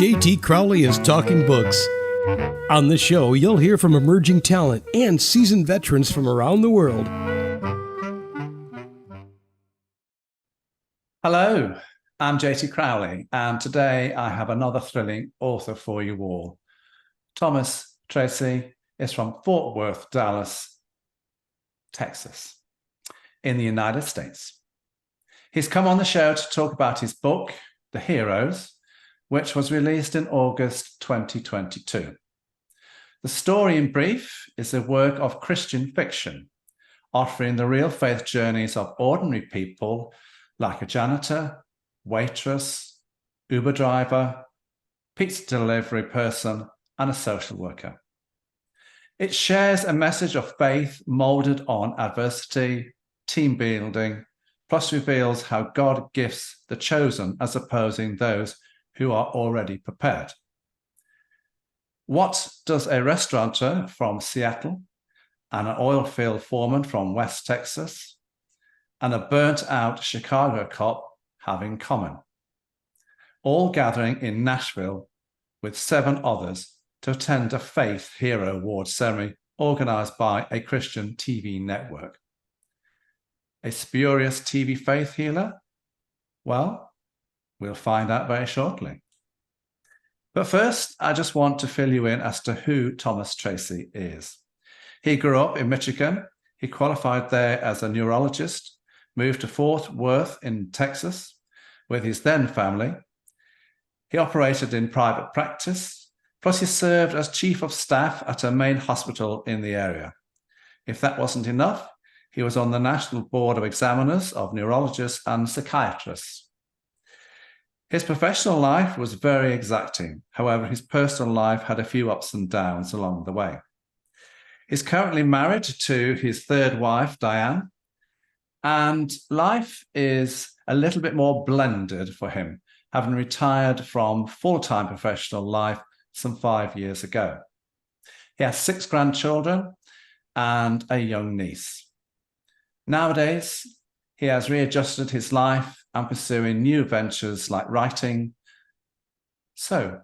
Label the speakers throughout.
Speaker 1: JT Crowley is Talking Books. On the show, you'll hear from emerging talent and seasoned veterans from around the world.
Speaker 2: Hello, I'm JT Crowley, and today I have another thrilling author for you all. Thomas Trese is from Fort Worth, Dallas, Texas, in the United States. He's come on the show to talk about his book, The Heroes, which was released in August 2022. The story, in brief, is a work of Christian fiction, offering the real faith journeys of ordinary people like a janitor, waitress, Uber driver, pizza delivery person, and a social worker. It shares a message of faith molded on adversity, team building, plus reveals how God gifts the chosen as opposing those who are already prepared. What does a restaurateur from Seattle and an oil field foreman from West Texas and a burnt-out Chicago cop have in common? All gathering in Nashville with 7 others to attend a Faith Hero Award ceremony organized by a Christian TV network. A spurious TV faith healer? Well, we'll find out very shortly. But first, I just want to fill you in as to who Thomas Trese is. He grew up in Michigan. He qualified there as a neurologist, moved to Fort Worth in Texas with his then family. He operated in private practice, plus he served as chief of staff at a main hospital in the area. If that wasn't enough, he was on the National Board of Examiners of Neurologists and Psychiatrists. His professional life was very exacting. However, his personal life had a few ups and downs along the way. He's currently married to his 3rd wife, Diane, and life is a little bit more blended for him, having retired from full-time professional life some 5 years ago. He has 6 grandchildren and a young niece. Nowadays, he has readjusted his life and pursuing new ventures like writing. So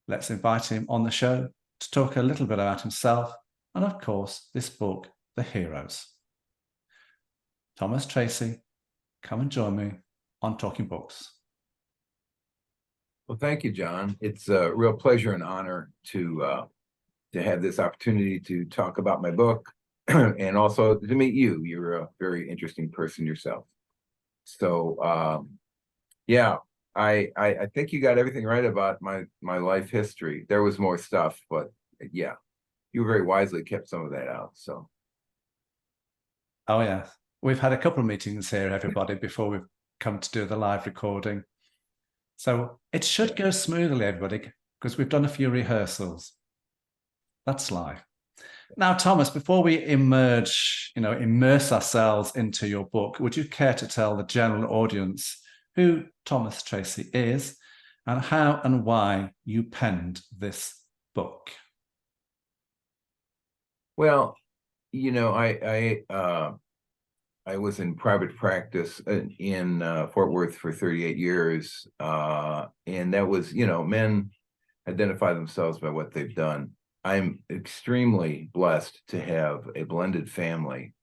Speaker 2: let's invite him on the show to talk a little bit about himself and, of course, this book, The Heroes. Thomas Trese, come and join me on Talking Books.
Speaker 3: Well, thank you, John. It's a real pleasure and honor to have this opportunity to talk about my book and also to meet you. You're a very interesting person yourself. So, yeah, I think you got everything right about my life history. There was more stuff, but yeah, you very wisely kept some of that out. So,
Speaker 2: oh yeah, we've had a couple of meetings here, everybody, before we've come to do the live recording. So it should go smoothly, everybody, because we've done a few rehearsals. That's live. Now, Thomas, before we immerse ourselves into your book, would you care to tell the general audience who Thomas Trese is and how and why you penned this book?
Speaker 3: Well, you know, I was in private practice in Fort Worth for 38 years, and that was, men identify themselves by what they've done. I'm extremely blessed to have a blended family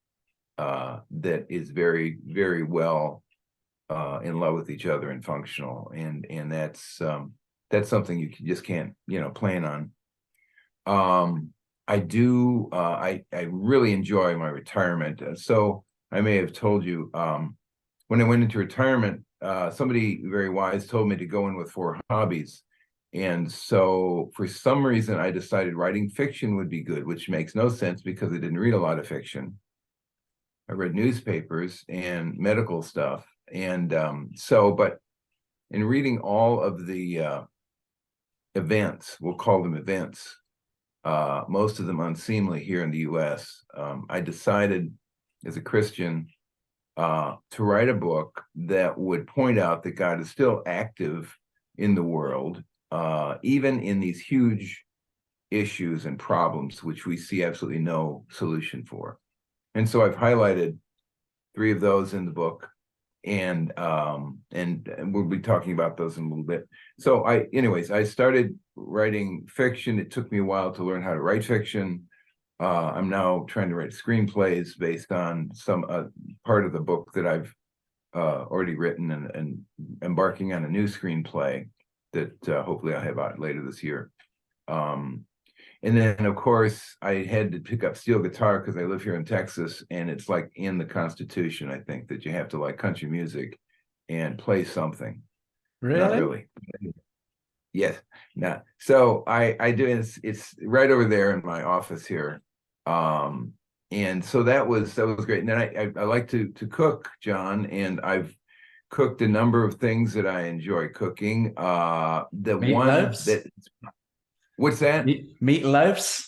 Speaker 3: that is very, very well in love with each other and functional, and that's something you just can't plan on. I really enjoy my retirement. So I may have told you when I went into retirement, somebody very wise told me to go in with 4 hobbies. And so for some reason, I decided writing fiction would be good, which makes no sense because I didn't read a lot of fiction. I read newspapers and medical stuff. And but in reading all of the events, we'll call them events, most of them unseemly here in the US, I decided as a Christian to write a book that would point out that God is still active in the world, even in these huge issues and problems, which we see absolutely no solution for. And so I've highlighted 3 of those in the book. and we'll be talking about those in a little bit. So I started writing fiction. It took me a while to learn how to write fiction. I'm now trying to write screenplays based on some part of the book that I've already written, and embarking on a new screenplay that hopefully I'll have out later this year. And then, of course, I had to pick up steel guitar because I live here in Texas, and it's like in the Constitution, I think, that you have to like country music and play something.
Speaker 2: Really?
Speaker 3: Not really. Yes. No. So I do. It's right over there in my office here. And so that was great. And then I like to cook, John, and I've cooked a number of things that I enjoy cooking. The
Speaker 2: Meatloaves?
Speaker 3: one that what's that?
Speaker 2: Meatloaves?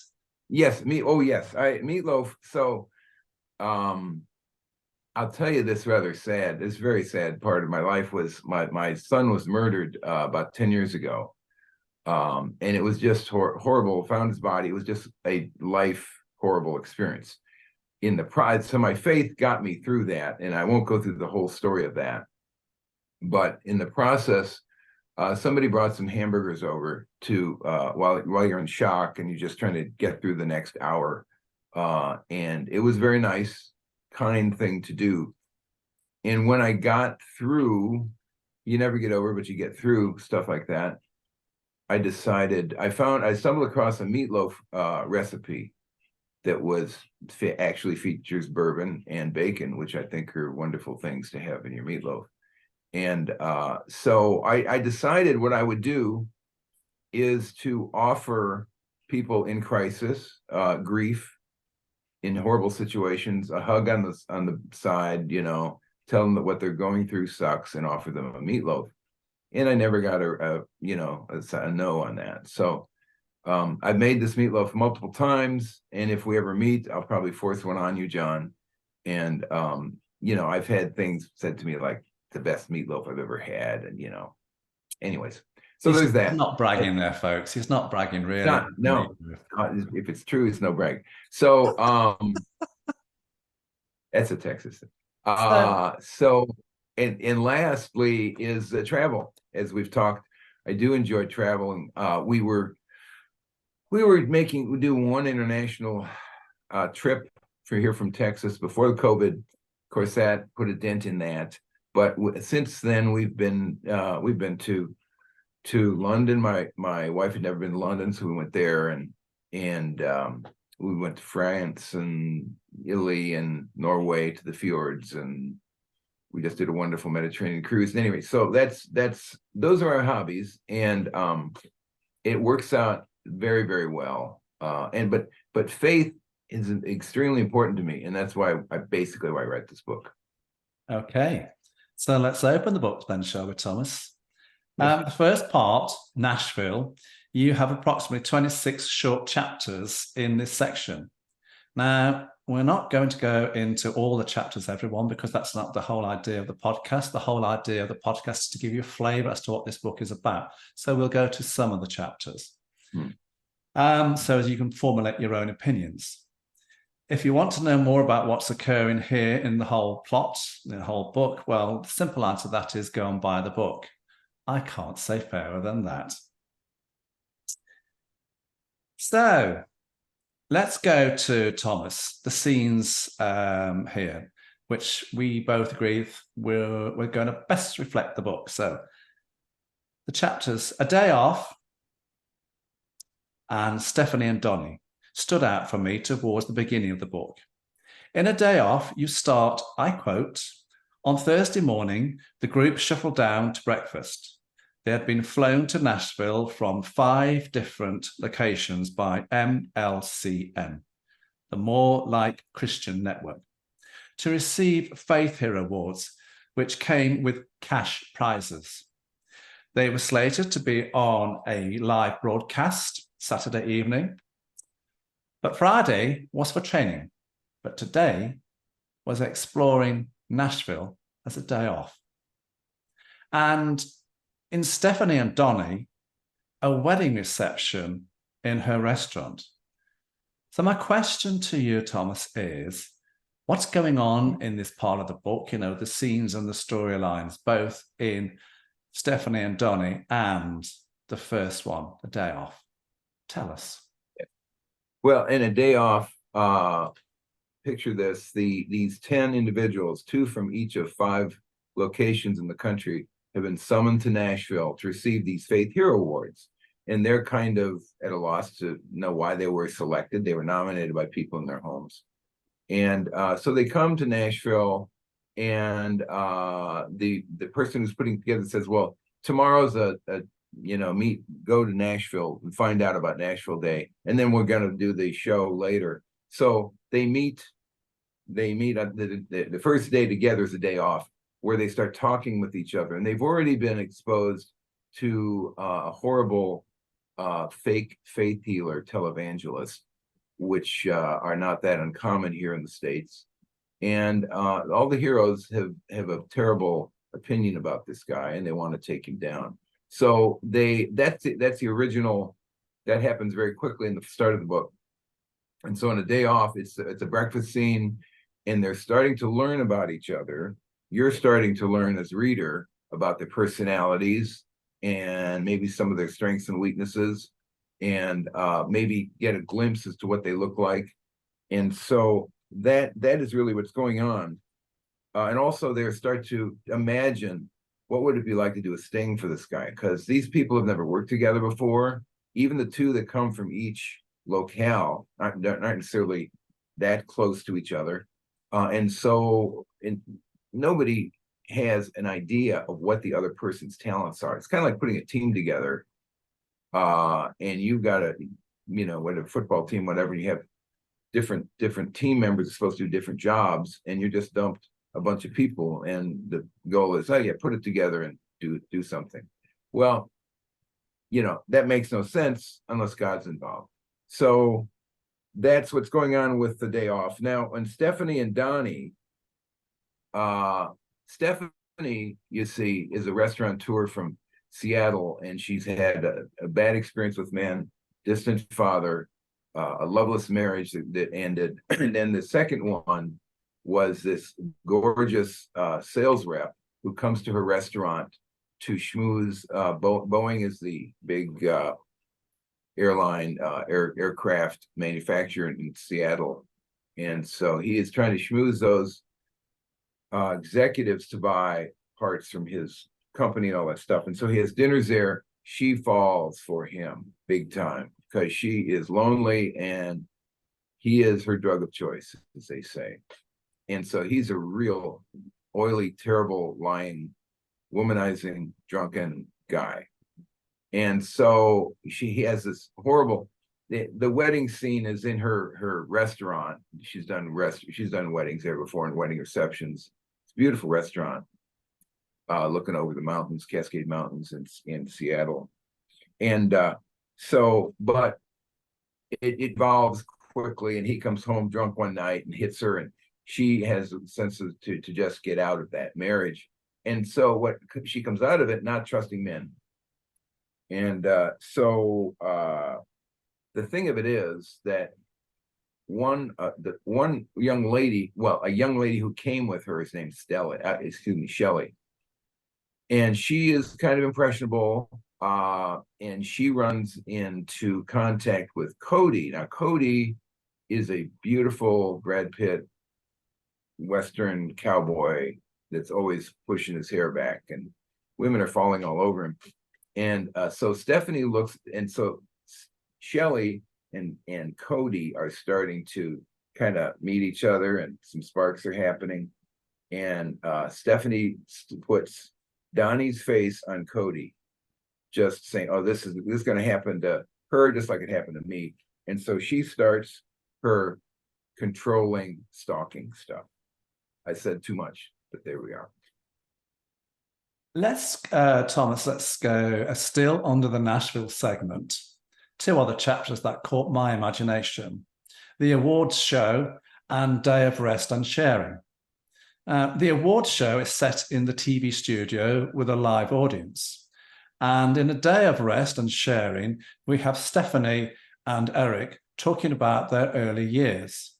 Speaker 3: Yes, meatloaf. So I'll tell you this rather sad. This very sad part of my life was my son was murdered about 10 years ago. And it was just horrible. Found his body. It was just a horrible experience. In the pride, so my faith got me through that, and I won't go through the whole story of that. But in the process, somebody brought some hamburgers over to while you're in shock and you're just trying to get through the next hour, and it was very nice, kind thing to do. And when I got through, you never get over, but you get through stuff like that. I stumbled across a meatloaf recipe that actually features bourbon and bacon, which I think are wonderful things to have in your meatloaf. And so I decided what I would do is to offer people in crisis, grief, in horrible situations, a hug on the side, tell them that what they're going through sucks, and offer them a meatloaf. And I never got a no on that. So I've made this meatloaf multiple times, and if we ever meet, I'll probably force one on you, John. And I've had things said to me like the best meatloaf I've ever had, and anyways. So there's that.
Speaker 2: He's not bragging there, folks. He's not bragging, really.
Speaker 3: No. If it's true, it's no brag. So that's a Texas thing. And lastly is travel. As we've talked, I do enjoy traveling. We were doing one international trip from Texas before the COVID. Of course, that put a dent in that. But since then, we've been to London. My wife had never been to London, so we went there, and we went to France and Italy and Norway to the fjords, and we just did a wonderful Mediterranean cruise. Anyway, so those are our hobbies, and it works out very, very well. But faith is extremely important to me, and that's why I write this book.
Speaker 2: Okay, so let's open the book then, shall we, Thomas?
Speaker 3: Yes.
Speaker 2: The first part, Nashville, you have approximately 26 short chapters in this section. Now, we're not going to go into all the chapters, everyone, because that's not the whole idea of the podcast. The whole idea of the podcast is to give you a flavor as to what this book is about. So we'll go to some of the chapters. So as you can formulate your own opinions. If you want to know more about what's occurring here in the whole plot, the whole book, well, the simple answer to that is go and buy the book. I can't say fairer than that. So let's go to Thomas, the scenes here, which we both agree we're going to best reflect the book. So the chapters, a day off, and Stephanie and Donnie stood out for me towards the beginning of the book. In a day off, you start, I quote, on Thursday morning, the group shuffled down to breakfast. They had been flown to Nashville from 5 different locations by MLCN, the More Like Christian Network, to receive Faith Hero Awards, which came with cash prizes. They were slated to be on a live broadcast Saturday evening, but Friday was for training, but today was exploring Nashville as a day off. And in Stephanie and Donnie, a wedding reception in her restaurant. So my question to you, Thomas, is What's going on in this part of the book? You know, the scenes and the storylines, both in Stephanie and Donnie and the first one, A Day Off. Tell us.
Speaker 3: Well, in A Day Off, picture this, these 10 individuals, 2 from each of 5 locations in the country, have been summoned to Nashville to receive these Faith Hero Awards. And they're kind of at a loss to know why they were selected. They were nominated by people in their homes. And so they come to Nashville, and the person who's putting together says, well, tomorrow's a go to Nashville and find out about Nashville Day, and then we're going to do the show later. So they meet on the first day together is a day off, where they start talking with each other, and they've already been exposed to a horrible fake faith healer televangelist, which are not that uncommon here in the States. And all the heroes have a terrible opinion about this guy, and they want to take him down. So that's the original. That happens very quickly in the start of the book. And so on A Day Off, it's a breakfast scene, and they're starting to learn about each other. You're starting to learn as a reader about their personalities and maybe some of their strengths and weaknesses, and maybe get a glimpse as to what they look like. And so that is really what's going on. And also they start to imagine, what would it be like to do a sting for this guy? Because these people have never worked together before. Even the 2 that come from each locale aren't necessarily that close to each other. And nobody has an idea of what the other person's talents are. It's kind of like putting a team together, and you've got whether football team, whatever, you have different team members are supposed to do different jobs, and you just dumped a bunch of people, and the goal is, put it together and do something. Well, that makes no sense unless God's involved. So that's what's going on with The Day Off. Now, when Stephanie and Donnie, Stephanie, you see, is a restaurateur from Seattle, and she's had a bad experience with men, distant father, a loveless marriage that ended. And then the second one was this gorgeous sales rep who comes to her restaurant to schmooze. Boeing is the big aircraft manufacturer in Seattle. And so he is trying to schmooze those executives to buy parts from his company and all that stuff. And so he has dinners there. She falls for him big time because she is lonely and he is her drug of choice, as they say. And so he's a real oily, terrible, lying, womanizing, drunken guy. And so he has this horrible, the wedding scene is in her restaurant. She's done weddings there before, and wedding receptions. It's a beautiful restaurant, looking over the mountains, Cascade Mountains in Seattle. And but it evolves quickly, and he comes home drunk one night and hits her, and she has a sense to just get out of that marriage. And so she comes out of it not trusting men. And the thing of it is that a young lady who came with her is named Shelley. And she is kind of impressionable, and she runs into contact with Cody. Now, Cody is a beautiful Brad Pitt Western cowboy that's always pushing his hair back, and women are falling all over him. And so Stephanie looks, and so Shelley and Cody are starting to kind of meet each other, and some sparks are happening. And Stephanie puts Donnie's face on Cody, just saying, "Oh, this is going to happen to her, just like it happened to me." And so she starts her controlling, stalking stuff. I said too much, but there we are.
Speaker 2: Thomas, let's go still under the Nashville segment. 2 other chapters that caught my imagination: the awards show and Day of Rest and Sharing. The awards show is set in the TV studio with a live audience. And in A Day of Rest and Sharing, we have Stephanie and Eric talking about their early years.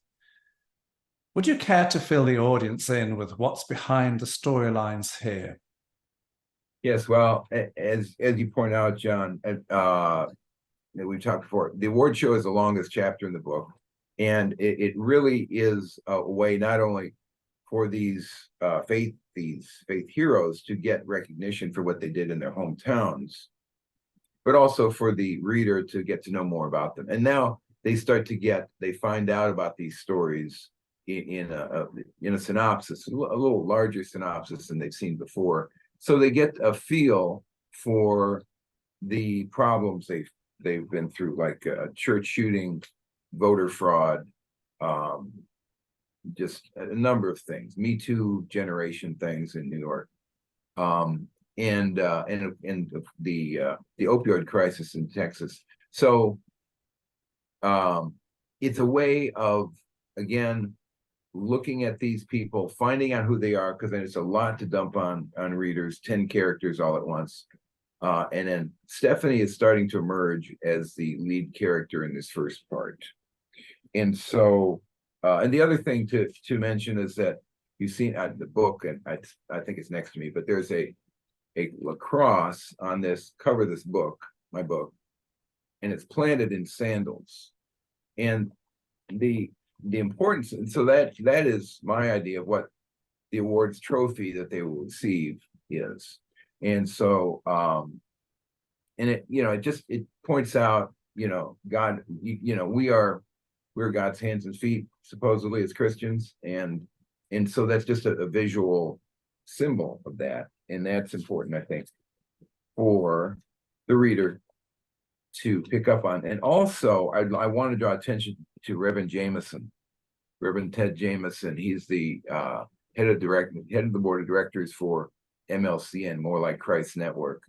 Speaker 2: Would you care to fill the audience in with what's behind the storylines here?
Speaker 3: Yes, well, as you point out, John, that we've talked before, the award show is the longest chapter in the book, and it really is a way not only for these faith heroes to get recognition for what they did in their hometowns, but also for the reader to get to know more about them. And now they find out about these stories in a synopsis, a little larger synopsis than they've seen before. So they get a feel for the problems they've been through, like church shooting, voter fraud, just a number of things, Me Too generation things in New York, and the opioid crisis in Texas. So it's a way of, again, looking at these people, finding out who they are, because then it's a lot to dump on readers, 10 characters all at once. And then Stephanie is starting to emerge as the lead character in this first part. And so, and the other thing to mention is that you've seen the book, and I think it's next to me, but there's a cross on this cover of this book, my book, and it's planted in sandals. And the importance, and so that is my idea of what the awards trophy that they will receive is. And so and it points out, God, we're God's hands and feet, supposedly, as Christians, and so that's just a visual symbol of that, and that's important, I think, for the reader to pick up on. And also, I want to draw attention to Reverend Ted Jameson. He's the head of the board of directors for MLCN, More Like Christ Network,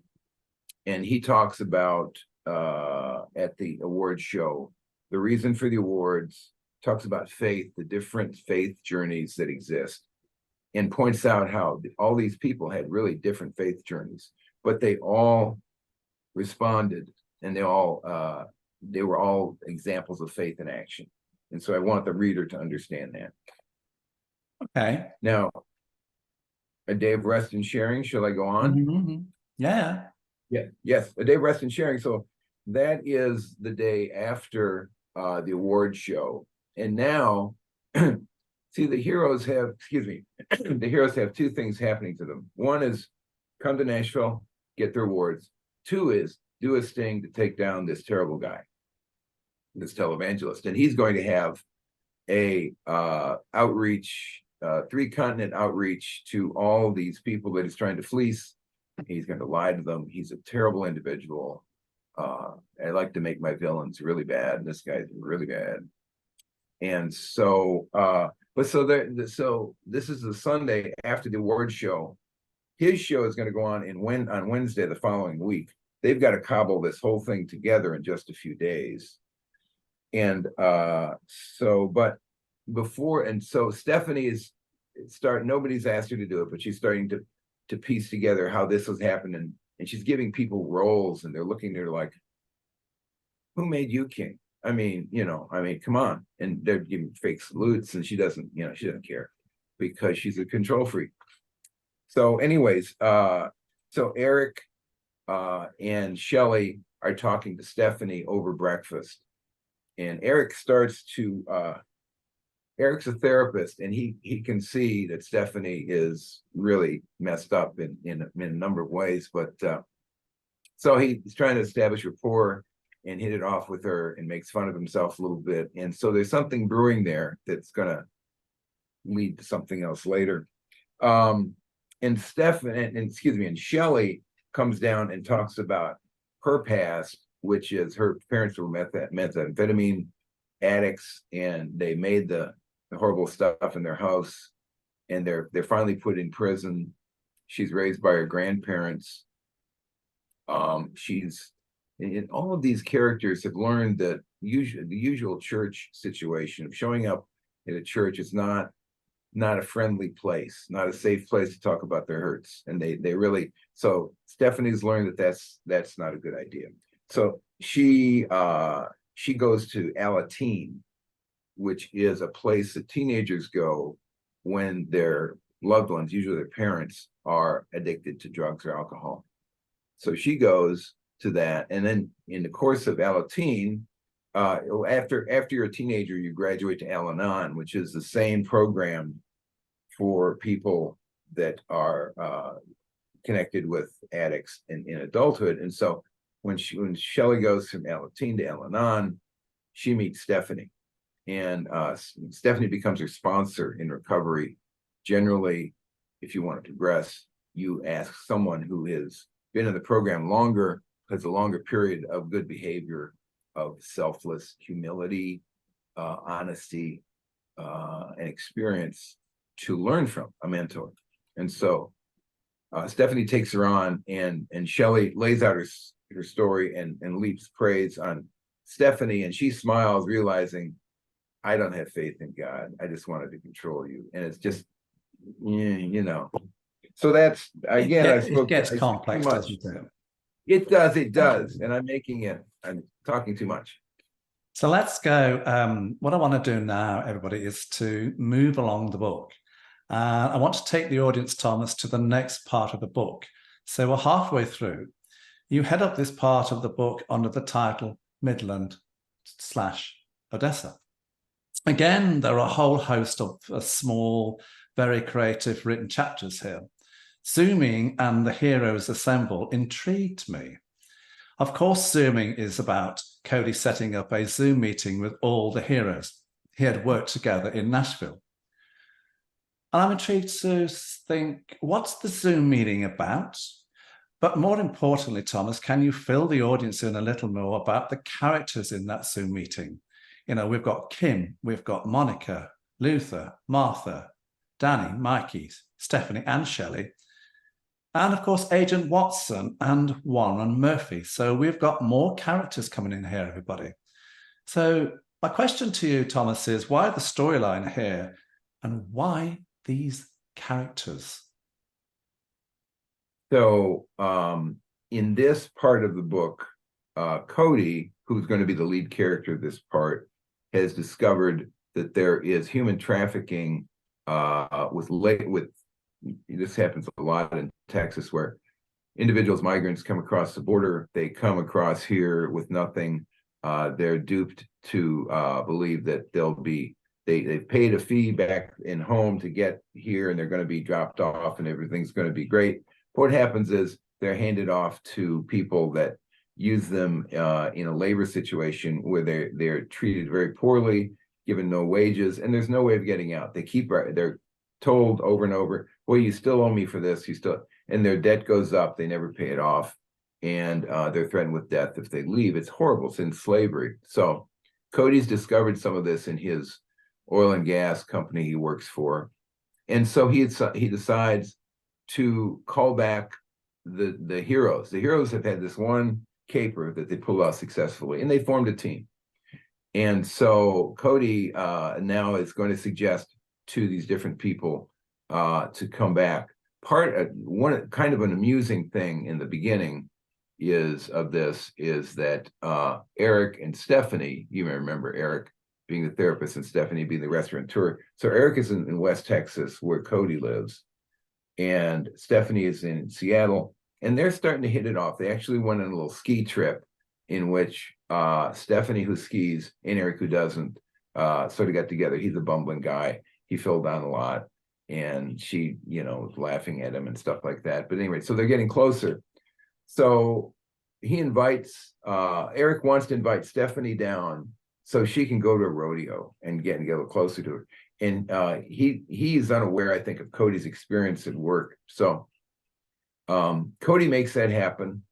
Speaker 3: and he talks about at the awards show the reason for the awards, talks about faith, the different faith journeys that exist, and points out how all these people had really different faith journeys, but they all responded, and they were all examples of faith in action. And so I want the reader to understand that.
Speaker 2: Okay.
Speaker 3: Now, a day of rest and sharing. Shall I go on?
Speaker 2: Mm-hmm. Yeah.
Speaker 3: Yeah. Yes. A day of rest and sharing. So that is the day after the award show. And now, see, the heroes have two things happening to them. One is come to Nashville, get their awards. Two is do a sting to take down this terrible guy, this televangelist. And he's going to have a outreach, 3-continent outreach to all these people that he's trying to fleece. He's going to lie to them. He's a terrible individual. I like to make my villains really bad, and this guy's really bad. And so, so this is the Sunday after the award show. His show is going to go on on Wednesday the following week. They've got to cobble this whole thing together in just a few days. And so Stephanie is nobody's asked her to do it, but she's starting to piece together how this has happened, and she's giving people roles, and they're looking at her like, who made you king? I mean, come on. And they're giving fake salutes, and she doesn't care because she's a control freak. So anyways, so Eric and Shelley are talking to Stephanie over breakfast, and Eric's a therapist, and he can see that Stephanie is really messed up in a number of ways, but so he's trying to establish rapport and hit it off with her and makes fun of himself a little bit. And so there's something brewing there that's going to lead to something else later. And Shelley comes down and talks about her past, which is her parents were methamphetamine addicts, and they made the horrible stuff in their house, and they're finally put in prison. She's raised by her grandparents. And all of these characters have learned that the usual church situation of showing up at a church is not a friendly place, not a safe place to talk about their hurts. And so Stephanie's learned that that's not a good idea. So she goes to Alateen, which is a place that teenagers go when their loved ones, usually their parents, are addicted to drugs or alcohol. So she goes to that, and then in the course of Alateen, after you're a teenager, you graduate to Al-Anon, which is the same program for people that are connected with addicts in adulthood. And so when Shelley goes from Alateen to Al-Anon, she meets Stephanie, and Stephanie becomes her sponsor in recovery. Generally, if you want to progress, you ask someone who has been in the program longer, has a longer period of good behavior, of selfless humility, honesty, and experience to learn from, a mentor. And so Stephanie takes her on, and Shelley lays out her story and leaps praise on Stephanie, and she smiles, realizing, I don't have faith in God. I just wanted to control you. And it's just, you know. So that's, again,
Speaker 2: it gets complex, doesn't it?
Speaker 3: It does. And I'm talking too much.
Speaker 2: So let's go. What I want to do now, everybody, is to move along the book. I want to take the audience, Thomas, to the next part of the book. So we're halfway through. You head up this part of the book under the title Midland / Odessa. Again, there are a whole host of small, very creative written chapters here. Zooming and the heroes assemble intrigued me. Of course, zooming is about Cody setting up a Zoom meeting with all the heroes. He had worked together in Nashville. And I'm intrigued to think, what's the Zoom meeting about? But more importantly, Thomas, can you fill the audience in a little more about the characters in that Zoom meeting? You know, we've got Kim, we've got Monica, Luther, Martha, Danny, Mikey, Stephanie, and Shelley. And of course, Agent Watson and Warren Murphy. So we've got more characters coming in here, everybody. So my question to you, Thomas, is why the storyline here and why these characters?
Speaker 3: So in this part of the book, Cody, who's going to be the lead character of this part, has discovered that there is human trafficking with this happens a lot in Texas, where individuals, migrants, come across the border. They come across here with nothing. They're duped to believe that they've paid a fee back in home to get here, and they're going to be dropped off, and everything's going to be great. What happens is they're handed off to people that use them in a labor situation where they're treated very poorly, given no wages, and there's no way of getting out. They're told over and over, well, you still owe me for this, and their debt goes up, they never pay it off, and they're threatened with death if they leave. It's horrible, it's in slavery. So Cody's discovered some of this in his oil and gas company he works for, and so he decides to call back the heroes. The heroes have had this one caper that they pulled off successfully, and they formed a team. And so Cody now is going to suggest to these different people to come back. One kind of an amusing thing in the beginning is that Eric and Stephanie, you may remember Eric being the therapist and Stephanie being the restaurateur. So Eric is in West Texas, where Cody lives, and Stephanie is in Seattle, and they're starting to hit it off. They actually went on a little ski trip in which Stephanie, who skis, and Eric, who doesn't, sort of got together. He's a bumbling guy. He fell down a lot, and she, was laughing at him and stuff like that. But anyway, so they're getting closer. So he invites, Eric wants to invite Stephanie down so she can go to a rodeo and get a little closer to her. And he's unaware, I think, of Cody's experience at work. So Cody makes that happen.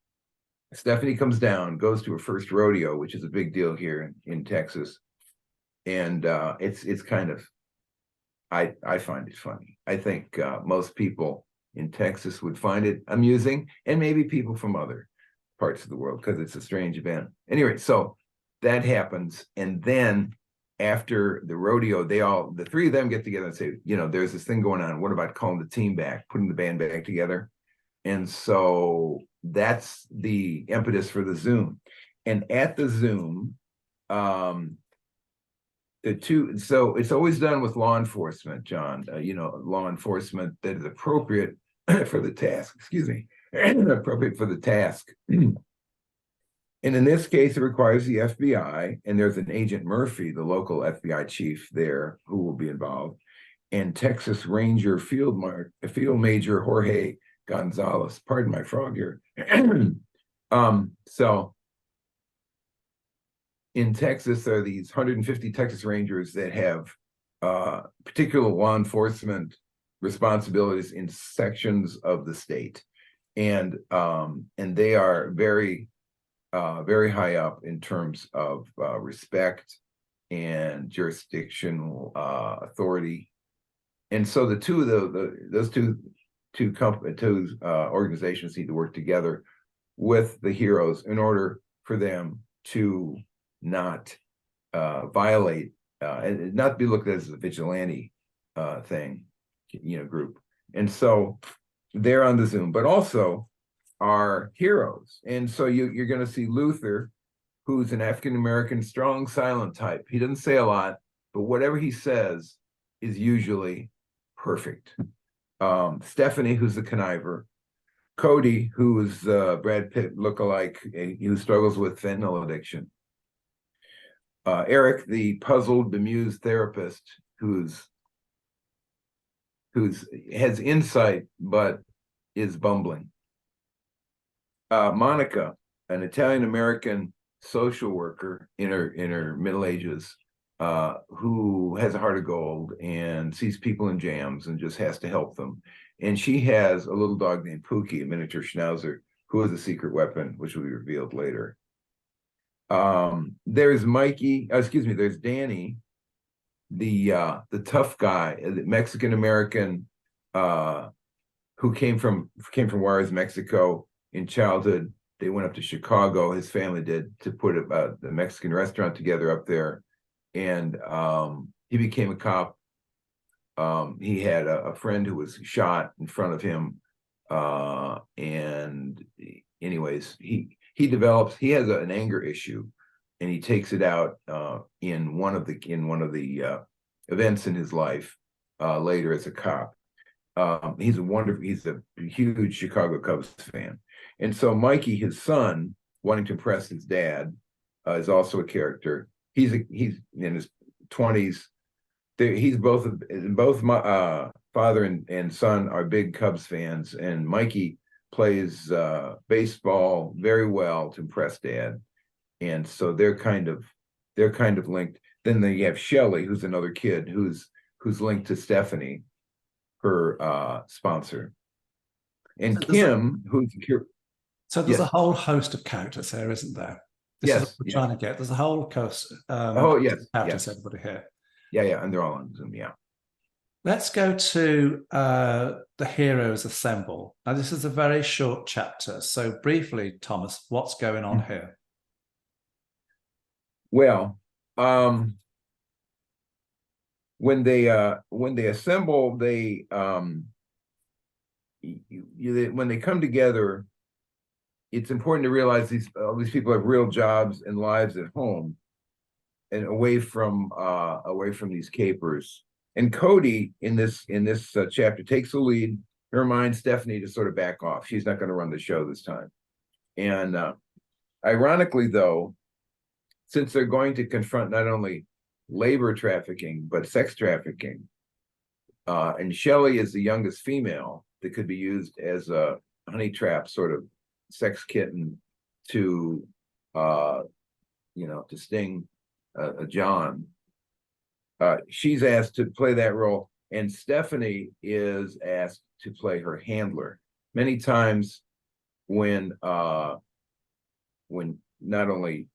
Speaker 3: Stephanie comes down, goes to her first rodeo, which is a big deal here in Texas. And it's kind of, I find it funny. I think most people in Texas would find it amusing, and maybe people from other parts of the world, because it's a strange event. Anyway, so that happens. And then after the rodeo, the three of them get together and say, there's this thing going on. What about calling the team back, putting the band back together? And so that's the impetus for the Zoom. And at the Zoom, So it's always done with law enforcement, John. Law enforcement that is appropriate for the task. Excuse me, appropriate for the task. And in this case, it requires the FBI, and there's an Agent Murphy, the local FBI chief there, who will be involved, and Texas Ranger Field Major Jorge Gonzalez. Pardon my frog here. So in Texas, there are these 150 Texas Rangers that have particular law enforcement responsibilities in sections of the state, and they are very high up in terms of respect and jurisdictional authority. And so the two of those two organizations need to work together with the heroes in order for them to not violate and not be looked at as a vigilante thing, group. And so they're on the Zoom, but also are heroes. And so you're going to see Luther, who's an African-American, strong, silent type. He doesn't say a lot, but whatever he says is usually perfect. Stephanie, who's the conniver. Cody, who is Brad Pitt lookalike, who struggles with fentanyl addiction. Eric, the puzzled, bemused therapist, who's has insight but is bumbling. Monica, an Italian-American social worker in her middle ages, who has a heart of gold and sees people in jams and just has to help them. And she has a little dog named Pookie, a miniature schnauzer, who has a secret weapon, which will be revealed later. There's there's Danny, the tough guy, the Mexican-American, who came from Juarez, Mexico in childhood. They went up to Chicago, his family did, to put the Mexican restaurant together up there. And he became a cop. He had a friend who was shot in front of him. And anyways, he has an anger issue, and he takes it out in one of the events in his life later as a cop. He's a huge Chicago Cubs fan. And so Mikey, his son, wanting to impress his dad, is also a character. He's in his 20s. Both my father and son are big Cubs fans, and Mikey plays baseball very well to impress dad, and so they're kind of linked. Then they have Shelley, who's another kid who's linked to Stephanie, her sponsor, and so Kim, who's
Speaker 2: so there's a whole host of characters here, isn't there? This is what we're trying to get. There's a whole host. Characters, everybody here.
Speaker 3: Yeah, and they're all on Zoom. Yeah.
Speaker 2: Let's go to the heroes assemble. Now, this is a very short chapter. So briefly, Thomas, what's going on here?
Speaker 3: Well, when they assemble, when they come together, it's important to realize all these people have real jobs and lives at home, and away from these capers. And Cody in this chapter takes the lead. He reminds Stephanie to sort of back off. She's not going to run the show this time. And ironically, though, since they're going to confront not only labor trafficking but sex trafficking, and Shelley is the youngest female that could be used as a honey trap sort of sex kitten to sting John. She's asked to play that role, and Stephanie is asked to play her handler. Many times when not only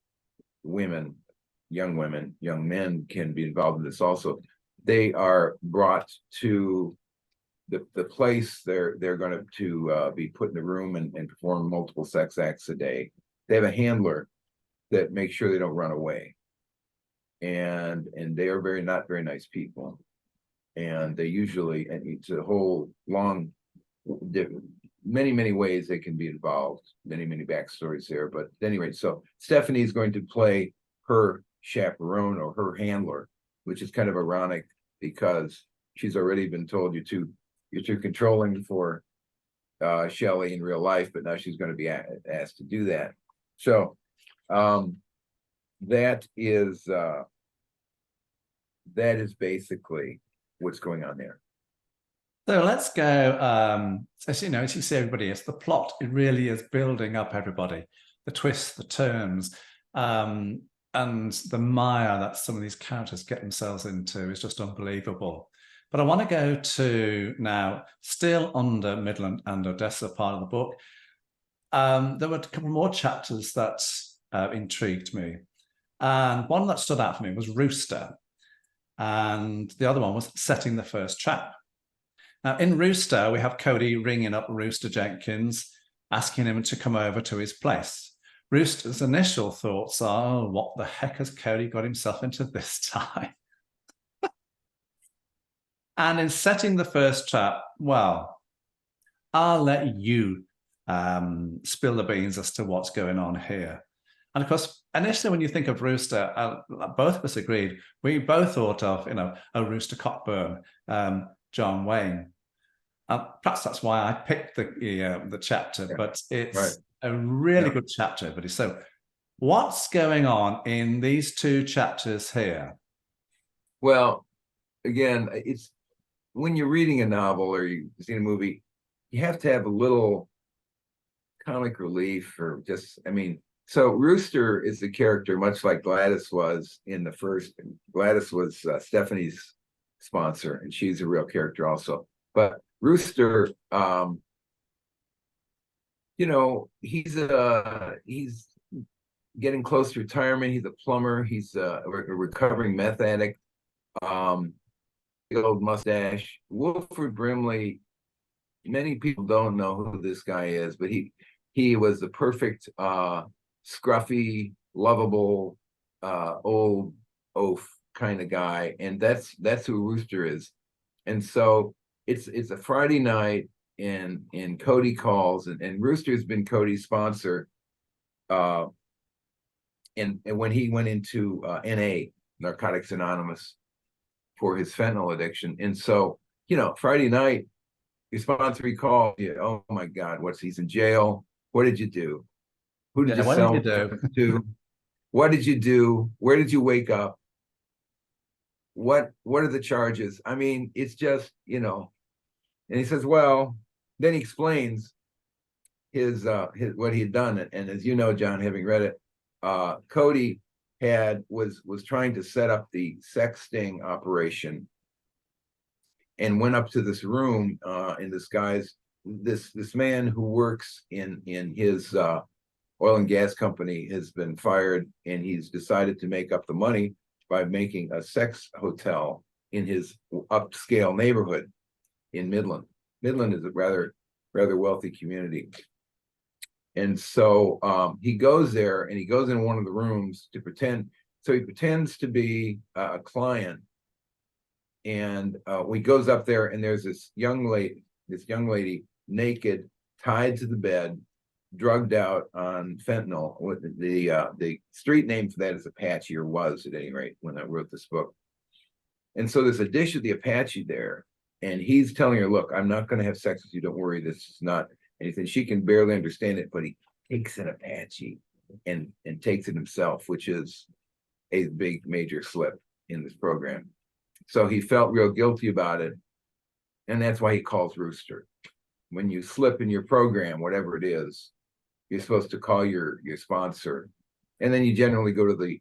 Speaker 3: young men can be involved in this also, they are brought to the place they're going to be put in the room and perform multiple sex acts a day. They have a handler that makes sure they don't run away. And they are not very nice people, and they usually, and it's a whole long, many ways they can be involved, many backstories there. But at any rate, so Stephanie is going to play her chaperone or her handler, which is kind of ironic because she's already been told you're too controlling for Shelley in real life, but now she's going to be asked to do that. So that is basically what's going on there.
Speaker 2: So let's go. As you know, as you see, everybody, it's the plot. It really is building up everybody. The twists, the turns, and the mire that some of these characters get themselves into is just unbelievable. But I want to go to now, still under Midland and Odessa part of the book. There were a couple more chapters that intrigued me. And one that stood out for me was Rooster. And the other one was Setting the First Trap. Now, in Rooster, we have Cody ringing up Rooster Jenkins, asking him to come over to his place. Rooster's initial thoughts are, oh, what the heck has Cody got himself into this time? And in Setting the First Trap, well, I'll let you spill the beans as to what's going on here. And of course, initially, when you think of Rooster, both of us agreed. We both thought of, a Rooster Cockburn, John Wayne. Perhaps that's why I picked the chapter, but it's a really good chapter. But so, what's going on in these two chapters here?
Speaker 3: Well, again, it's when you're reading a novel or you've seen a movie, you have to have a little comic relief or just, so Rooster is the character, much like Gladys was in the first. Gladys was Stephanie's sponsor, and she's a real character also. But Rooster, he's getting close to retirement. He's a plumber. He's a recovering meth addict. Big old mustache. Wilford Brimley. Many people don't know who this guy is, but he was the perfect scruffy, lovable, old oaf kind of guy, and that's who Rooster is. And so it's a Friday night, and Cody calls, and Rooster's been Cody's sponsor, and when he went into NA, Narcotics Anonymous, for his fentanyl addiction. And so, Friday night, your sponsor recalled you. Oh my God, he's in jail? What did you do? Who did you sell to? What did you do? Where did you wake up? What are the charges? It's just, and he says, well, then he explains his what he had done. And as you know, John, having read it, Cody was trying to set up the sex sting operation and went up to this room in this guy's this man who works in his oil and gas company has been fired, and he's decided to make up the money by making a sex hotel in his upscale neighborhood in Midland. Midland is a rather wealthy community. And so he goes there, and he goes in one of the rooms to pretend. So he pretends to be a client. And he goes up there, and there's this young lady naked, tied to the bed, drugged out on fentanyl. The street name for that is Apache, or was at any rate when I wrote this book. And so there's a dish of the Apache there, and he's telling her, look, I'm not going to have sex with you. Don't worry. This is not anything. She can barely understand it, but he takes an Apache and takes it himself, which is a big major slip in this program. So he felt real guilty about it. And that's why he calls Rooster. When you slip in your program, whatever it is, you're supposed to call your sponsor. And then you generally go to the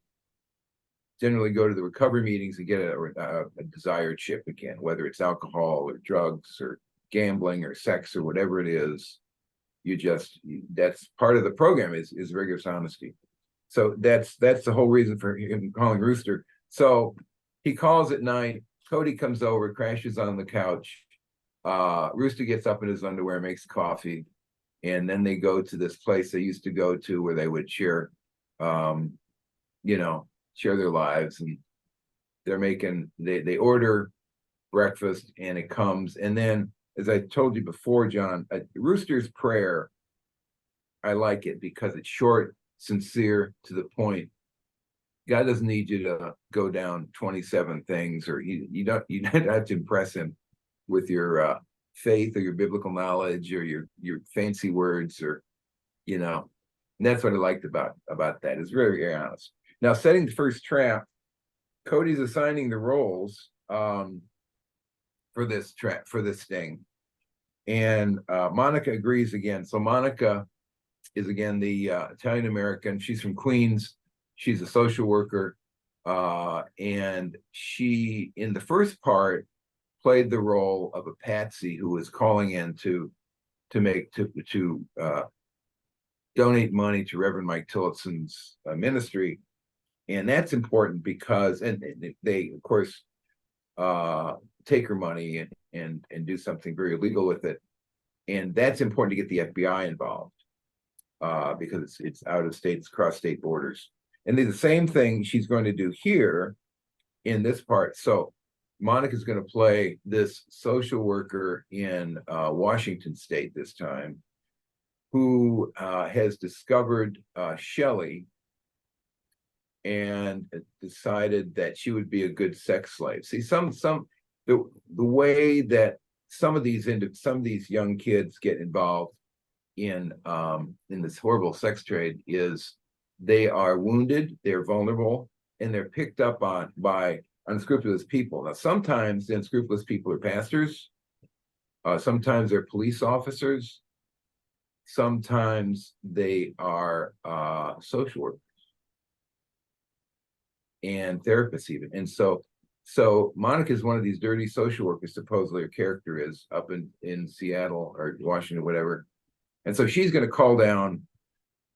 Speaker 3: recovery meetings and get a desired chip again, whether it's alcohol or drugs or gambling or sex or whatever it is. That's part of the program is rigorous honesty. So that's the whole reason for him calling Rooster. So he calls at night. Cody comes over, crashes on the couch. Rooster gets up in his underwear, makes coffee, and then they go to this place they used to go to where they would share their lives. And they order breakfast, and it comes. And then, as I told you before, John, Rooster's prayer, I like it because it's short, sincere, to the point. God doesn't need you to go down 27 things, or you don't have to impress him with your faith or your biblical knowledge or your fancy words, or and that's what I liked about that. It's very, very honest. Now, setting the first trap, Cody's assigning the roles for this sting, and Monica agrees again. So Monica is again the Italian American. She's from Queens. She's a social worker, and she, in the first part, played the role of a patsy who was calling in to donate money to Reverend Mike Tillotson's ministry. And that's important because, and they of course take her money and do something very illegal with it, and that's important to get the FBI involved because it's out of state, it's across state borders. And the same thing she's going to do here in this part. So Monica's going to play this social worker in Washington State this time, who has discovered Shelley and decided that she would be a good sex slave. See, the way that some of these young kids get involved in this horrible sex trade is they are wounded, they're vulnerable, and they're picked up on by unscrupulous people. Now, sometimes the unscrupulous people are pastors, sometimes they're police officers, sometimes they are social workers and therapists even. And so Monica is one of these dirty social workers, supposedly her character is, up in Seattle or Washington, whatever. And so she's going to call down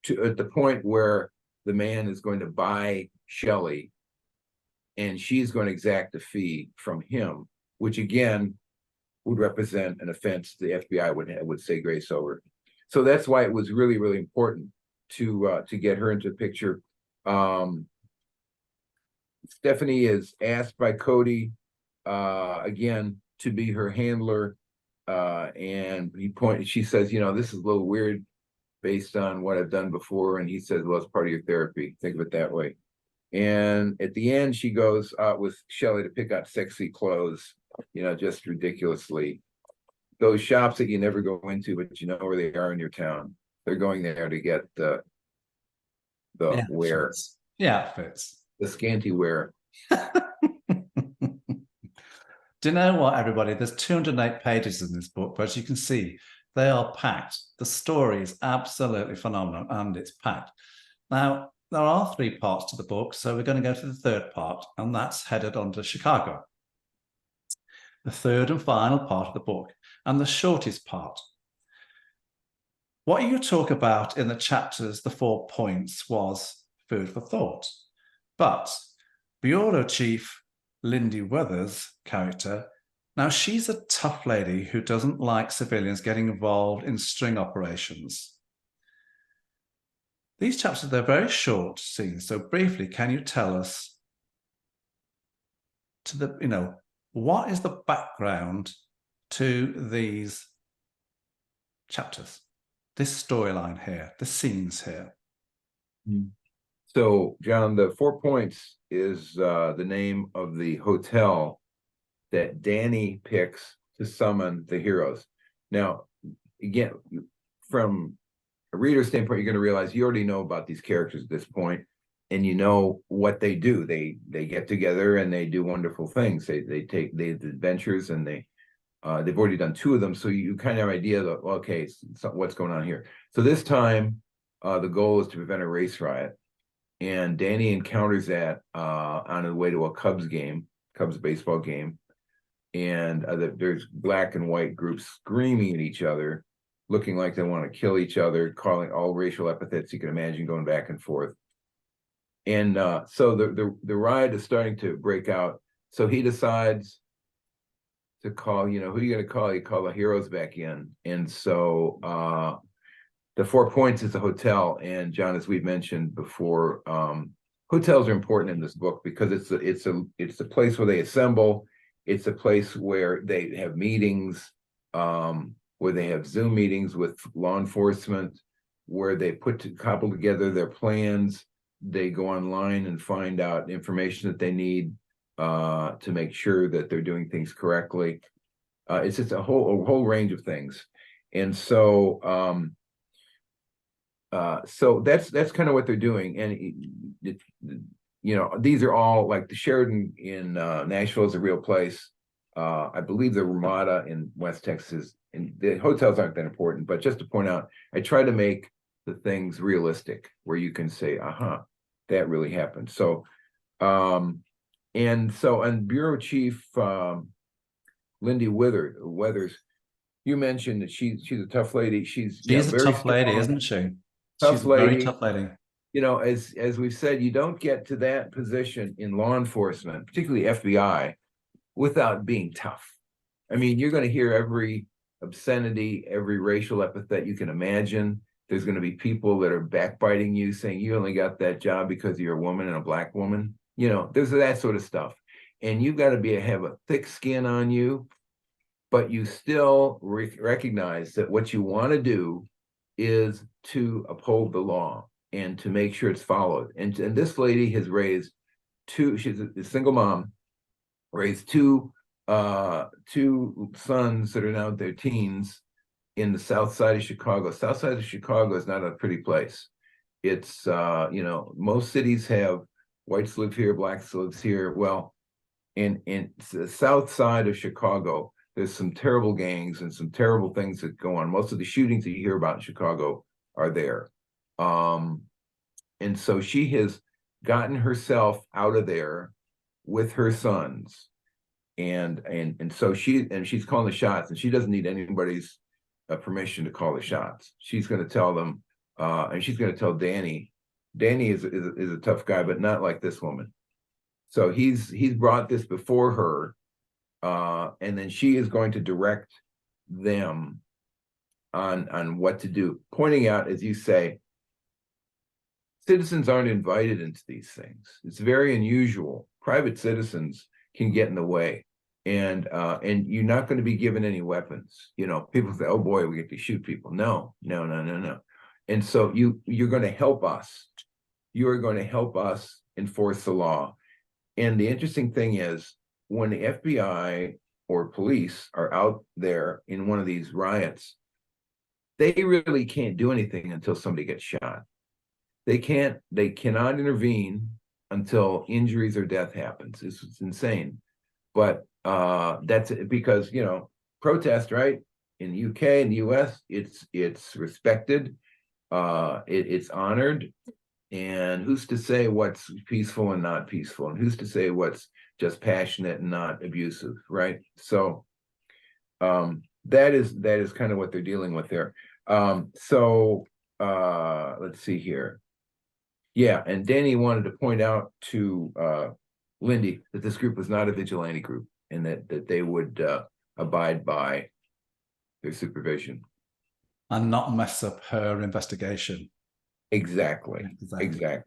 Speaker 3: to at the point where the man is going to buy Shelley, and she's going to exact a fee from him, which again would represent an offense the FBI would say grace over. So that's why it was really, really important to get her into the picture. Stephanie is asked by Cody again to be her handler, and she says, this is a little weird based on what I've done before, and he says, well, it's part of your therapy. Think of it that way. And at the end, she goes out with Shelley to pick out sexy clothes, just ridiculously. Those shops that you never go into, but you know where they are in your town. They're going there to get the wear.
Speaker 2: Fits. Yeah, fits.
Speaker 3: The scanty wear.
Speaker 2: Do you know what, everybody? There's 208 pages in this book, but as you can see, they are packed. The story is absolutely phenomenal, and it's packed. Now, there are 3 parts to the book, so we're going to go to the third part, and that's headed on to Chicago. The third and final part of the book, and the shortest part. What you talk about in the chapters, the 4 points, was food for thought. But Bureau Chief Lindy Weathers' character, now she's a tough lady who doesn't like civilians getting involved in string operations. These chapters, they're very short scenes, so briefly, can you tell us what is the background to these chapters, this storyline here, the scenes here?
Speaker 3: So, John, the 4 points is the name of the hotel that Danny picks to summon the heroes. Now, again, from a reader's standpoint, you're going to realize you already know about these characters at this point, and you know what they do. They get together and they do wonderful things. They have adventures, and they've already done 2 of them, so you kind of have an idea that, okay, so what's going on here. So this time, the goal is to prevent a race riot, and Danny encounters that on his way to a Cubs baseball game, and there's black and white groups screaming at each other, looking like they want to kill each other, calling all racial epithets you can imagine, going back and forth. And so the riot is starting to break out. So he decides to call, who are you going to call? You call the heroes back in. And so the 4 points is a hotel. And John, as we've mentioned before, hotels are important in this book because it's a place where they assemble. It's a place where they have meetings, where they have Zoom meetings with law enforcement, where they cobble together their plans, they go online and find out information that they need to make sure that they're doing things correctly. It's just a whole range of things. And so so that's kind of what they're doing. And these are all, like the Sheridan in Nashville is a real place. I believe the Ramada in West Texas, and the hotels aren't that important, but just to point out, I try to make the things realistic where you can say, that really happened. So and Bureau Chief Lindy Weathers, you mentioned that she's a tough lady. She's
Speaker 2: a
Speaker 3: very
Speaker 2: tough lady,
Speaker 3: strong,
Speaker 2: isn't she?
Speaker 3: tough
Speaker 2: She's a
Speaker 3: lady.
Speaker 2: very tough lady.
Speaker 3: As we've said, you don't get to that position in law enforcement, particularly FBI, without being tough. I mean, you're going to hear every obscenity, every racial epithet you can imagine. There's going to be people that are backbiting you, saying you only got that job because you're a woman and a black woman. There's that sort of stuff. And you've got to have a thick skin on you, but you still recognize that what you want to do is to uphold the law and to make sure it's followed. And this lady has raised she's a single mom, raised two sons that are now their teens in the south side of Chicago. South side of Chicago is not a pretty place. It's, most cities have whites live here, blacks lives here. Well, in the south side of Chicago, there's some terrible gangs and some terrible things that go on. Most of the shootings that you hear about in Chicago are there. And so she has gotten herself out of there with her sons. And so she's calling the shots, and she doesn't need anybody's permission to call the shots. She's going to tell them, and she's going to tell Danny. Danny is a tough guy, but not like this woman. So he's brought this before her, and then she is going to direct them on what to do, pointing out, as you say, citizens aren't invited into these things. It's very unusual. Private citizens can get in the way, and you're not going to be given any weapons. People say, "Oh boy, we get to shoot people." No. And so you're going to help us. You are going to help us enforce the law. And the interesting thing is, when the FBI or police are out there in one of these riots, they really can't do anything until somebody gets shot. They cannot intervene until injuries or death happens. It's insane. But that's because, protest, right? In the UK and the US, it's respected, it's honored. And who's to say what's peaceful and not peaceful? And who's to say what's just passionate and not abusive, right? So that is kind of what they're dealing with there. So let's see here. Yeah, and Danny wanted to point out to Lindy that this group was not a vigilante group, and that they would abide by their supervision.
Speaker 2: And not mess up her investigation.
Speaker 3: Exactly. Yeah.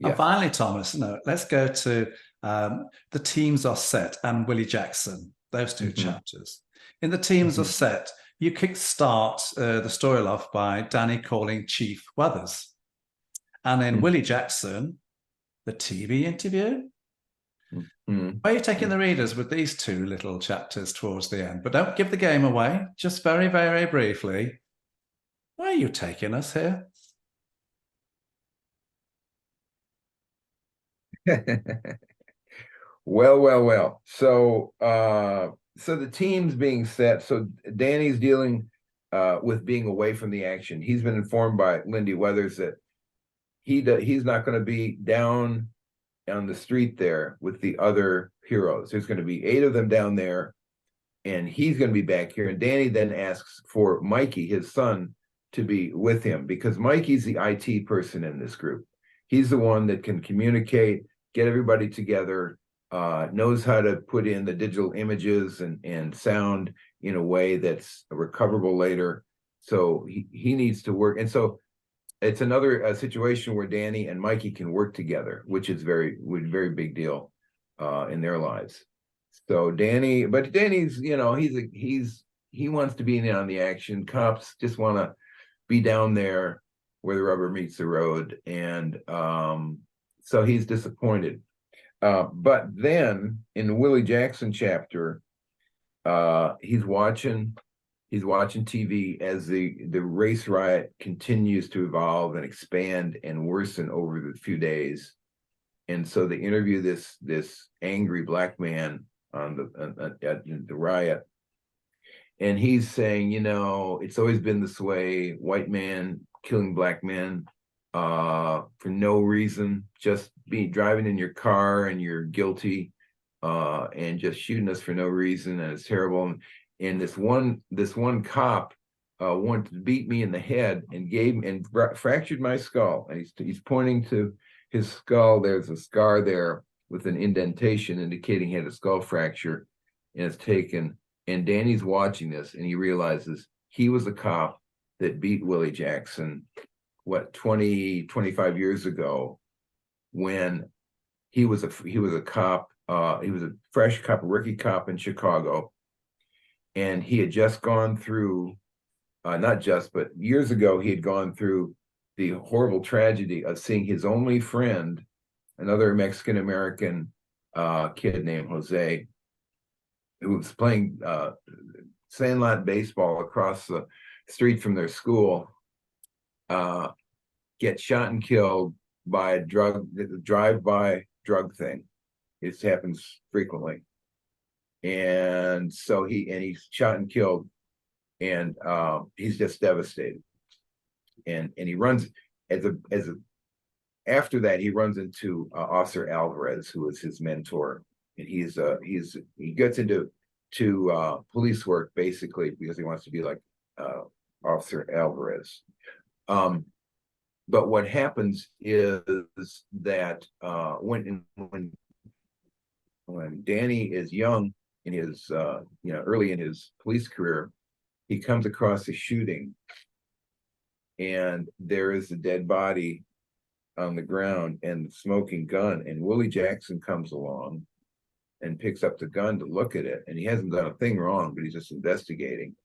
Speaker 2: And finally, Thomas, let's go to the teams are set and Willie Jackson, those two chapters. In the teams are set, you kickstart the story off by Danny calling Chief Weathers. And in Willie Jackson, the TV interview. Where are you taking the readers with these two little chapters towards the end? But don't give the game away. Just very, very briefly, where are you taking us here?
Speaker 3: Well. So the team's being set. So Danny's dealing with being away from the action. He's been informed by Lindy Weathers that he's not going to be down on the street there with the other heroes. There's going to be 8 of them down there, and he's going to be back here. And Danny then asks for Mikey, his son, to be with him, because Mikey's the IT person in this group. He's the one that can communicate, get everybody together, knows how to put in the digital images and sound in a way that's recoverable later. So he needs to work. And so it's another situation where Danny and Mikey can work together, which is very big deal in their lives. So Danny's, he wants to be in on the action. Cops just want to be down there where the rubber meets the road. And so he's disappointed. But then in the Willie Jackson chapter, he's watching TV as the race riot continues to evolve and expand and worsen over the few days. And so they interview this angry black man on the riot. And he's saying, it's always been this way, white man killing black men for no reason, just driving in your car and you're guilty, and just shooting us for no reason, and it's terrible. And this one cop wanted to beat me in the head and fractured my skull. And he's pointing to his skull. There's a scar there with an indentation indicating he had a skull fracture, and it's taken. And Danny's watching this, and he realizes he was a cop that beat Willie Jackson, 25 years ago, when he was a cop. He was a fresh cop, a rookie cop in Chicago, and he had just gone through, not just, but years ago, he had gone through the horrible tragedy of seeing his only friend, another Mexican-American kid named Jose, who was playing sandlot baseball across the street from their school, get shot and killed by a drive-by drug thing. It happens frequently. And so he's shot and killed, and he's just devastated. And he runs after that, he runs into Officer Alvarez, who is his mentor. And he gets into police work basically because he wants to be like Officer Alvarez. But what happens is that when Danny is young in his early in his police career, he comes across a shooting, and there is a dead body on the ground and the smoking gun, and Willie Jackson comes along and picks up the gun to look at it, and he hasn't done a thing wrong, but he's just investigating.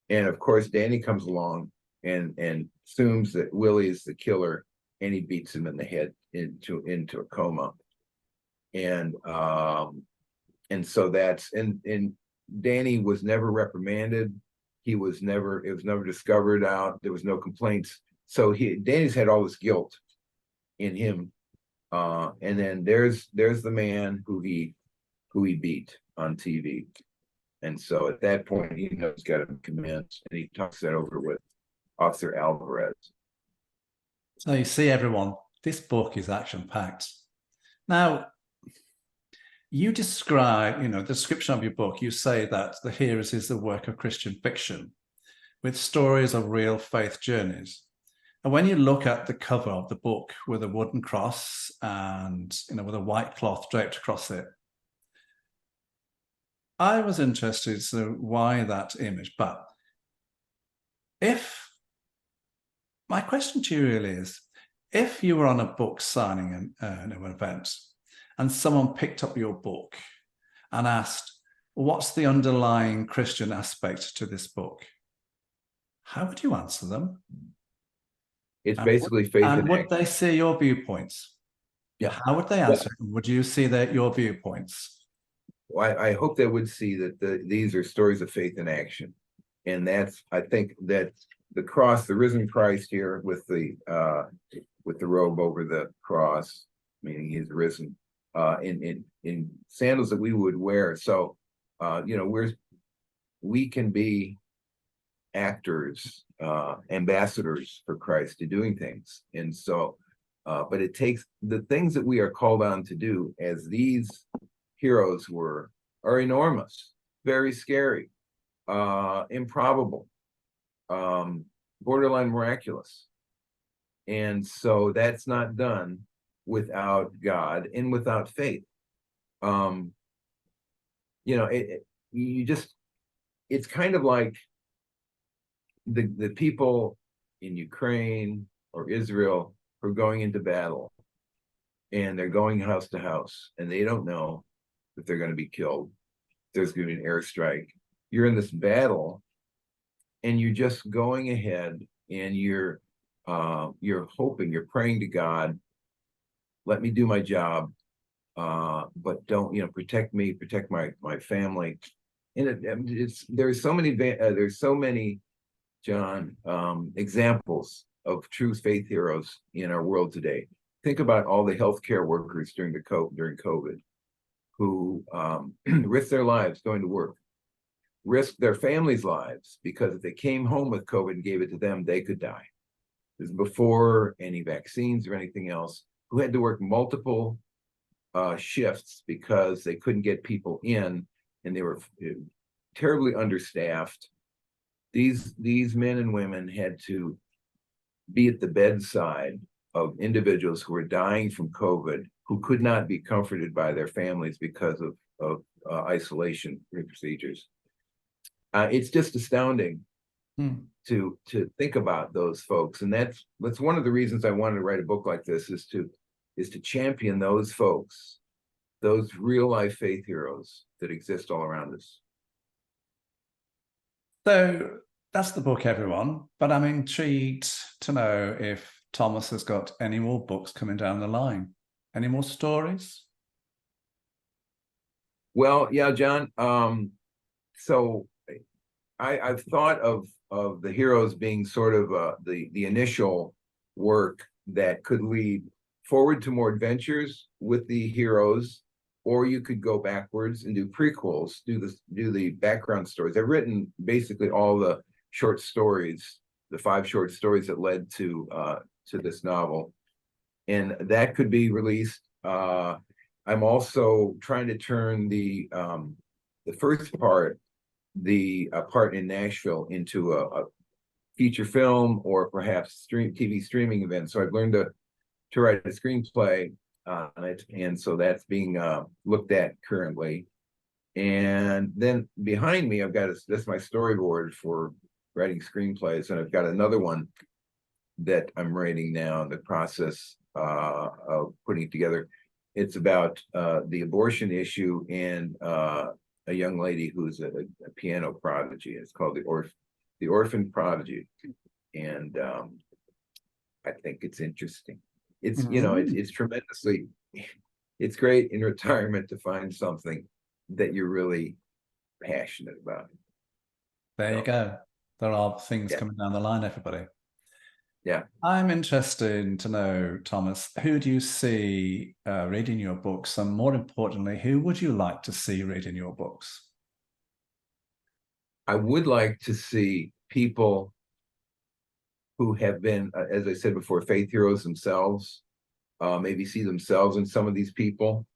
Speaker 3: And of course, Danny comes along and assumes that Willie is the killer, and he beats him in the head into a coma. And so and Danny was never reprimanded. It was never discovered out. There was no complaints. So Danny's had all this guilt in him. And then there's the man who he beat on TV. And so at that point, he knows he's got to commence, and he talks that over with Officer Alvarez.
Speaker 2: So you see, everyone, this book is action-packed. Now, you describe, the description of your book, you say that The Heroes is the work of Christian fiction with stories of real faith journeys. And when you look at the cover of the book with a wooden cross and, with a white cloth draped across it, I was interested as to why that image. But my question to you really is, if you were on a book signing an event and someone picked up your book and asked, what's the underlying Christian aspect to this book? How would you answer them?
Speaker 3: It's basically faith in action.
Speaker 2: And would they see your viewpoints?
Speaker 3: Yeah.
Speaker 2: How would they answer them? Would you see your viewpoints?
Speaker 3: Well, I hope they would see that these are stories of faith in action. And I think that the cross, the risen Christ here with the robe over the cross, meaning he's risen, in sandals that we would wear. So, we can be actors, ambassadors for Christ to doing things. And so, but it takes the things that we are called on to do, as these heroes are enormous, very scary, improbable, borderline miraculous. And so that's not done without God and without faith. It's kind of like the people in Ukraine or Israel who are going into battle, and they're going house to house, and they don't know if they're going to be killed. There's going to be an airstrike. You're in this battle, and you're just going ahead, and you're you're hoping, you're praying to God, let me do my job, but don't, protect me, protect my family. And there's so many, John, examples of true faith heroes in our world today. Think about all the healthcare workers during COVID who risked their lives going to work, risked their families' lives, because if they came home with COVID and gave it to them, they could die. This is before any vaccines or anything else, who had to work multiple shifts because they couldn't get people in, and they were terribly understaffed. These men and women had to be at the bedside of individuals who were dying from COVID, who could not be comforted by their families because of isolation procedures. It's just astounding to think about those folks, and that's one of the reasons I wanted to write a book like this, is to champion those folks, those real life faith heroes that exist all around us.
Speaker 2: So that's the book, everyone. But I'm intrigued to know if Thomas has got any more books coming down the line. Any more stories?
Speaker 3: Well, yeah, John. So I've thought of the heroes being sort of the initial work that could lead forward to more adventures with the heroes, or you could go backwards and do prequels, do the background stories. I've written basically all the short stories, the 5 short stories that led to this novel, and that could be released. I'm also trying to turn the first part, the part in Nashville, into a feature film, or perhaps TV streaming event. So I've learned to write a screenplay on it, and so that's being looked at currently. And then behind me, I've got that's my storyboard for writing screenplays, and I've got another one that I'm writing now in the process of putting it together. It's about the abortion issue and a young lady who's a piano prodigy. It's called the Orphan Prodigy, and I think it's interesting. It's it's tremendously. It's great in retirement to find something that you're really passionate about.
Speaker 2: There you go. There are things coming down the line, everybody.
Speaker 3: Yeah.
Speaker 2: I'm interested to know, Thomas, who do you see reading your books? And more importantly, who would you like to see reading your books?
Speaker 3: I would like to see people who have been, as I said before, faith heroes themselves, maybe see themselves in some of these people,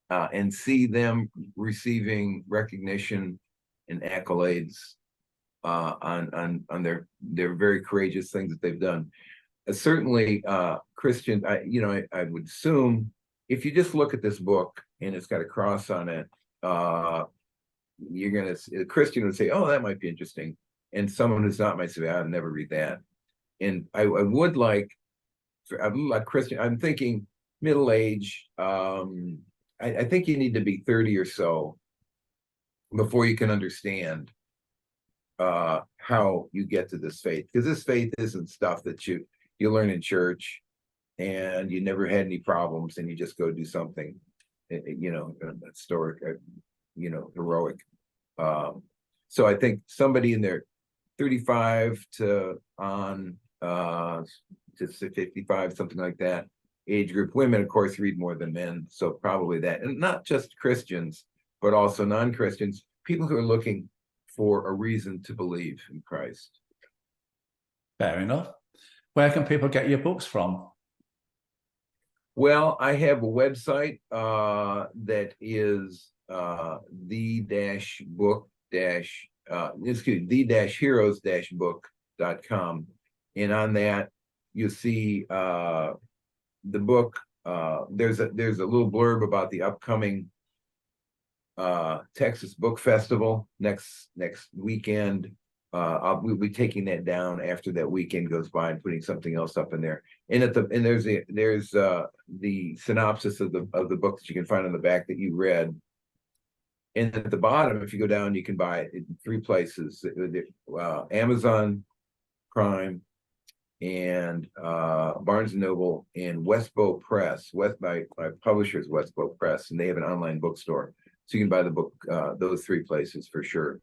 Speaker 3: and see them receiving recognition and accolades on their very courageous things that they've done. Certainly, Christian, I would assume if you just look at this book and it's got a cross on it, a Christian would say, "Oh, that might be interesting," and someone who's not might say, "I'd never read that." And I would like Christian. I'm thinking middle age. I think you need to be 30 or so before you can understand how you get to this faith, because this faith isn't stuff that you learn in church and you never had any problems and you just go do something, historic, heroic. So I think somebody in their 35 to 55, something like that age group. Women, of course, read more than men, so probably that. And not just Christians, but also non-Christians, people who are looking for a reason to believe in Christ.
Speaker 2: Fair enough. Where can people get your books from?
Speaker 3: Well, I have a website that is the-heroes-book.com. And on that, you'll see the book. There's a little blurb about the upcoming Texas Book Festival next weekend. We'll be taking that down after that weekend goes by and putting something else up in there. And there's the synopsis of the book that you can find on the back that you read. And at the bottom, if you go down, you can buy it in 3 places: Amazon Prime, and Barnes and Noble and Westbow Press. My publisher is Westbow Press, and they have an online bookstore, so you can buy the book those three places for sure.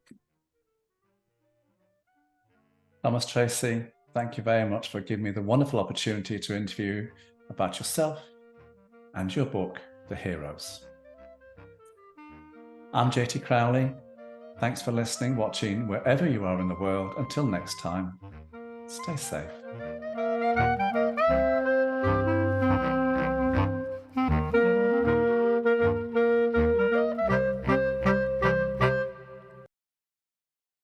Speaker 2: Thomas Trese, thank you very much for giving me the wonderful opportunity to interview about yourself and your book, The Heroes. I'm JT Crowley. Thanks for listening, watching, wherever you are in the world. Until next time, stay safe.